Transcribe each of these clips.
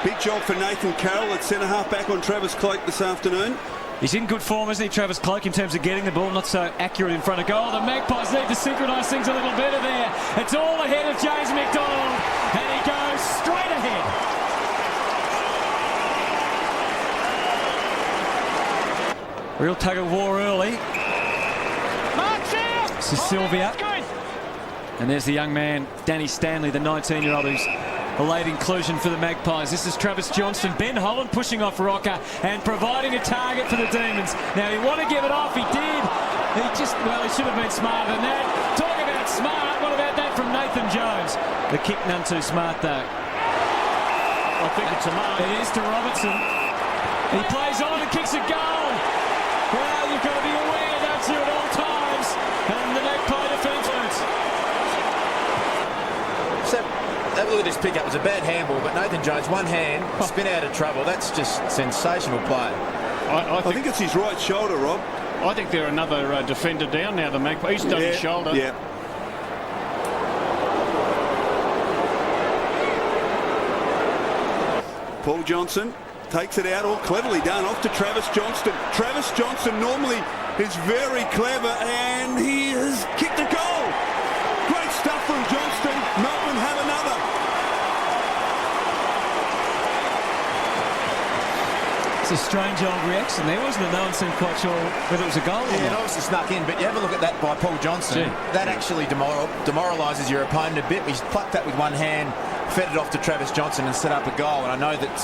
Big job for Nathan Carroll at centre-half back on Travis Cloke this afternoon. He's in good form, isn't he, Travis Cloke, in terms of getting the ball, not so accurate in front of goal. The Magpies need to synchronise things a little better there. It's all ahead of James McDonald, and he goes straight ahead. Real tug of war early. This is Sylvia. And there's the young man, Danny Stanley, the 19-year-old who's a late inclusion for the Magpies. This is Travis Johnstone. Ben Holland pushing off Rocker and providing a target for the Demons. Now, he wanted to give it off. He did. He should have been smarter than that. Talk about smart. What about that from Nathan Jones? The kick none too smart, though. I think it's a mark. It is to Robertson. He plays on and kicks a goal. Well, you've got to be aware, don't you, at all times. And the Magpie defence hurts. So, have a look at this pickup. It was a bad handball, but Nathan Jones, one hand, spin out of trouble. That's just sensational play. I think it's his right shoulder, Rob. I think they're another defender down now, the Magpie. He's done his shoulder. Yeah. Paul Johnson takes it out, all cleverly done, off to Travis Johnstone. Travis Johnstone normally is very clever, and he has kicked a goal. Great stuff from Johnstone. Melbourne have another. It's a strange old reaction there, wasn't it? No one seemed quite sure whether it was a goal or Yeah, it not. obviously snuck in, but you have a look at that by Paul Johnson. That actually demoralises your opponent a bit. He's plucked that with one hand, fed it off to Travis Johnson and set up a goal. And I know that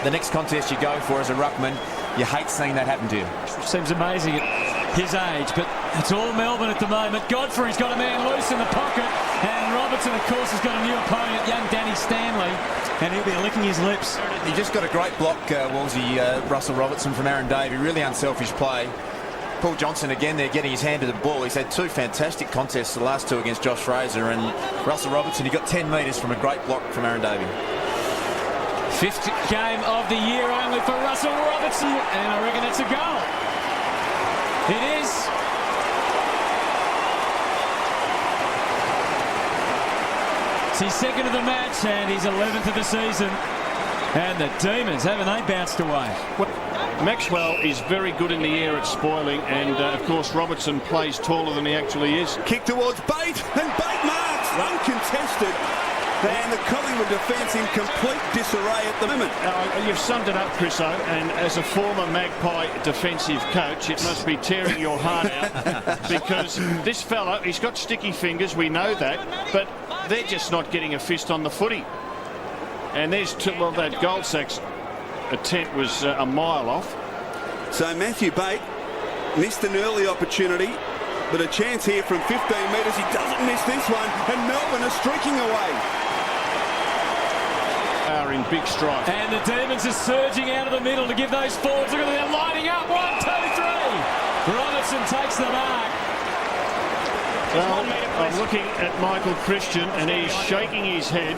the next contest you go for as a ruckman, you hate seeing that happen to you. Seems amazing at his age, but it's all Melbourne at the moment. Godfrey's got a man loose in the pocket, and Robertson, of course, has got a new opponent, young Danny Stanley, and he'll be licking his lips. He just got a great block, Wolsey, Russell Robertson from Aaron Davey. Really unselfish play. Paul Johnson again there getting his hand to the ball. He's had two fantastic contests, the last two against Josh Fraser, and Russell Robertson, he got 10 metres from a great block from Aaron Davey. Fifth game of the year only for Russell Robertson, and I reckon it's a goal. It is. It's his second of the match, and he's 11th of the season. And the Demons, haven't they bounced away? Maxwell is very good in the air at spoiling, and of course Robertson plays taller than he actually is. Kick towards Bate, and Bate marks, uncontested. And the Collingwood defence in complete disarray at the moment. You've summed it up, Chriso, and as a former Magpie defensive coach, it must be tearing your heart out because this fella, he's got sticky fingers, we know that, but they're just not getting a fist on the footy. And there's that Goldsack's attempt was a mile off. So Matthew Bate missed an early opportunity, but a chance here from 15 metres. He doesn't miss this one, and Melbourne are streaking away. Are in big strife. And the Demons are surging out of the middle to give those forwards. Look at them lining up. 1, 2, 3. Robertson takes the mark. Well, I'm looking at Michael Christian, and he's shaking his head.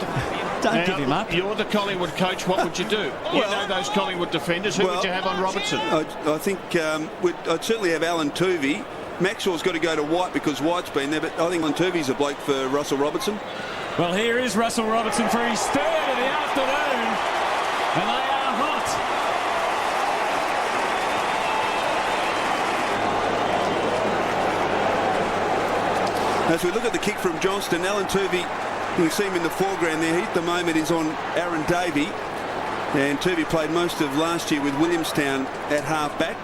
Don't give him up. You're the Collingwood coach. What would you do? You know those Collingwood defenders. Who would you have on Robertson? I think I'd certainly have Alan Tuvey. Maxwell's got to go to White because White's been there, but I think Alan Tuvey's a bloke for Russell Robertson. Well, here is Russell Robertson for his third of the afternoon, and they are hot. As we look at the kick from Johnstone, Alan Tuvey, you can see him in the foreground there. He at the moment is on Aaron Davey, and Tuvey played most of last year with Williamstown at half-back.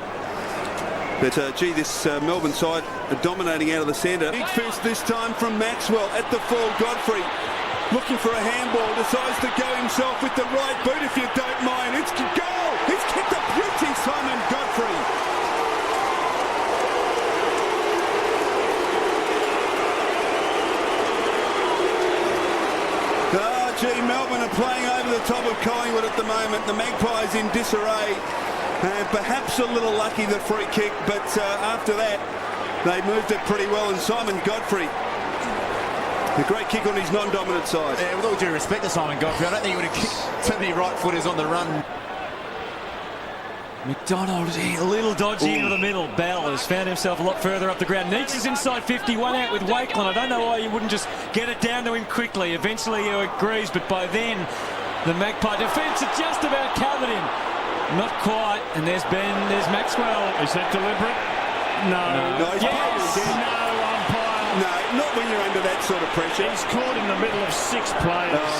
But, gee, this Melbourne side are dominating out of the centre. Big fist this time from Maxwell at the full. Godfrey looking for a handball, decides to go himself with the right boot, if you don't mind. It's a goal! He's kicked a beauty, Simon Godfrey. Oh, gee, Melbourne are playing over the top of Collingwood at the moment. The Magpies in disarray. And perhaps a little lucky, the free kick, but after that, they moved it pretty well. And Simon Godfrey, a great kick on his non-dominant side. Yeah, with all due respect to Simon Godfrey, I don't think he would have kicked too many right-footers on the run. McDonald, a little dodgy into the middle. Bell has found himself a lot further up the ground. Neeks is inside 51 out with Wakeland. I don't know why you wouldn't just get it down to him quickly. Eventually he agrees, but by then The Magpie defence had just about covered him. Not quite. And there's Ben, there's Maxwell. Is that deliberate? No. No, he's No, umpire. No, not when you're under that sort of pressure. He's caught in the middle of 6 players.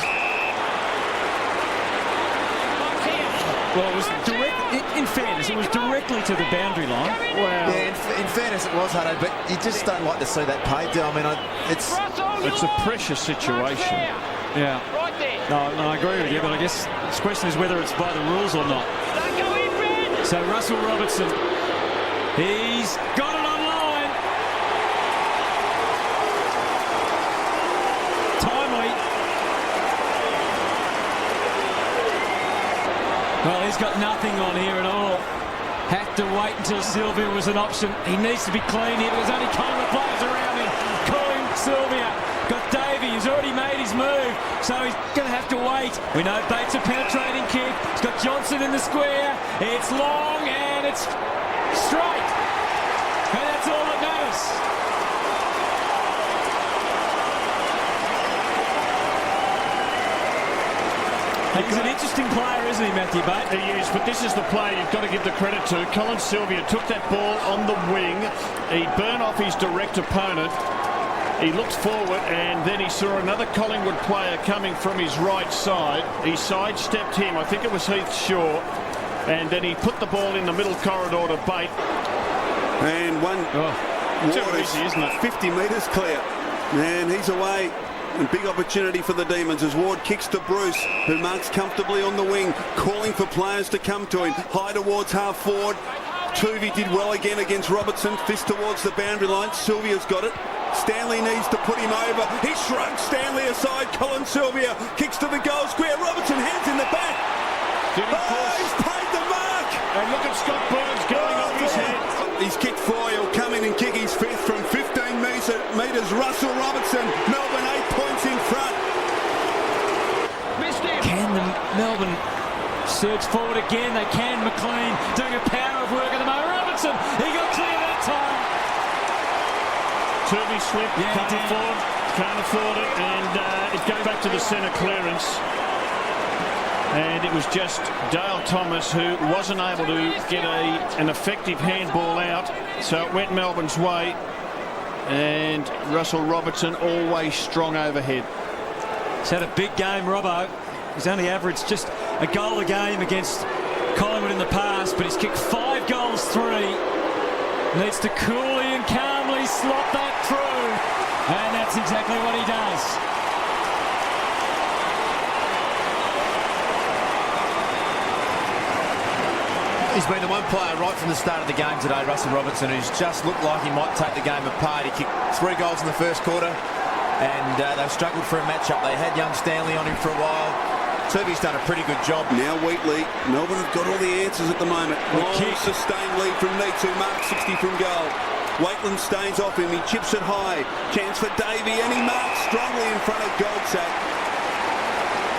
Well, it was direct. In fairness, it was directly to the boundary line. Well, Yeah, in fairness, it was, Hutto, but you just don't like to see that paid there. I mean, it's a pressure situation. Yeah. No, I agree with you, but I guess the question is whether it's by the rules or not. So Russell Robertson, he's got it online. Timely. Well, he's got nothing on here at all. Had to wait until Sylvia was an option. He needs to be clean here. There's only Collingwood players around him. Calling Sylvia. Got Davey, he's already made his move, so he's going to have to wait. We know Bate's a penetrating kick. He's got Johnstone in the square. It's long and it's straight. And that's all that matters. He's an interesting player, isn't he, Matthew Bate? He is, but this is the player you've got to give the credit to. Colin Sylvia took that ball on the wing. He burned off his direct opponent. He looked forward and then he saw another Collingwood player coming from his right side. He sidestepped him. I think it was Heath Shaw. And then he put the ball in the middle corridor to Bate. And one Too easy, isn't it? 50 metres clear. And he's away. And big opportunity for the Demons as Ward kicks to Bruce, who marks comfortably on the wing, calling for players to come to him. High towards half forward. Tuvey did well again against Robertson. Fist towards the boundary line. Sylvia's got it. Stanley needs to put him over. He shrugs Stanley aside. Colin Sylvia kicks to the goal square. Robertson hands in the back. He's paid the mark. And look at Scott Burns going off his head. He's kicked 4. He'll come in and kick his 5th from 15 metres. Russell Robertson. Melbourne 8 points in front. Can the Melbourne surge forward again? They can. McLean doing a power of work at the moment. Robertson, he got clear that time. Tuvey slipped, can't afford it, and it goes back to the centre clearance. And it was just Dale Thomas who wasn't able to get an effective handball out, so it went Melbourne's way. And Russell Robertson always strong overhead. He's had a big game, Robbo. He's only averaged just a goal a game against Collingwood in the past, but he's kicked 5 goals, 3. Needs to coolly and calmly slot that through. And that's exactly what he does. He's been the one player right from the start of the game today, Russell Robertson, who's just looked like he might take the game apart. He kicked 3 goals in the first quarter, and they struggled for a matchup. They had young Stanley on him for a while. Tuvey's done a pretty good job. Now Wheatley. Melbourne have got all the answers at the moment. Long sustained lead from Neitz, who marks 60 from goal. Waitland stays off him. He chips it high. Chance for Davey, and he marks strongly in front of Goldsack.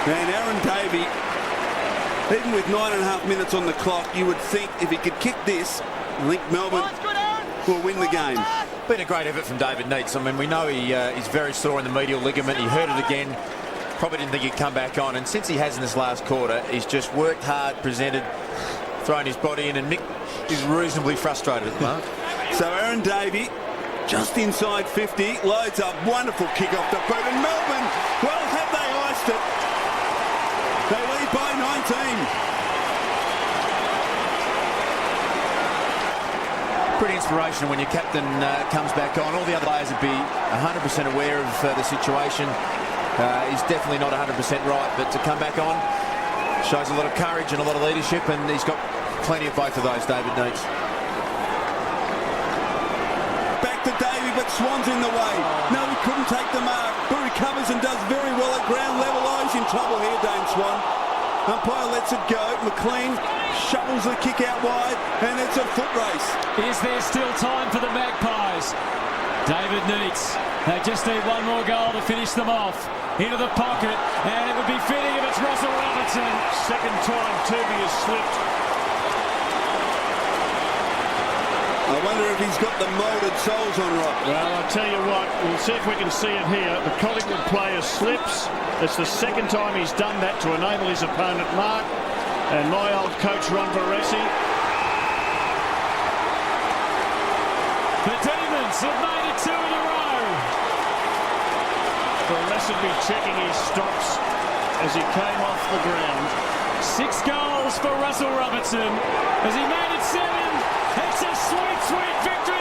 And Aaron Davey, even with 9.5 minutes on the clock, you would think if he could kick this, I think Melbourne will win the game. Been a great effort from David Neitz. I mean, we know he's very sore in the medial ligament. He hurt it again. Probably didn't think he'd come back on. And since he has in this last quarter, he's just worked hard, presented, thrown his body in, and Mick is reasonably frustrated at the moment. So Aaron Davey, just inside 50, loads up. Wonderful kick off the boot. And Melbourne, well, have they iced it? They lead by 19. Pretty inspirational when your captain comes back on. All the other players would be 100% aware of the situation. He's definitely not 100% right, but to come back on shows a lot of courage and a lot of leadership, and he's got plenty of both of those, David Neitz. Back to Davey, but Swan's in the way. No, he couldn't take the mark, but recovers and does very well at ground level. Oh, he's in trouble here, Dane Swan. Umpire lets it go. McLean shovels the kick out wide, and it's a foot race. Is there still time for the Magpies? David Neitz. They just need one more goal to finish them off. Into the pocket, and it would be fitting if it's Russell Robertson. Second time Tuvey has slipped. I wonder if he's got the moulded soles on right. Well, I'll tell you what, we'll see if we can see it here. The Collingwood player slips. It's the second time he's done that to enable his opponent mark. And my old coach, Ron Baresi. The Demons have made it 2 in a row. Baresi checking his stops as he came off the ground. 6 goals for Russell Robertson as he made it 7. It's a sweet, sweet victory.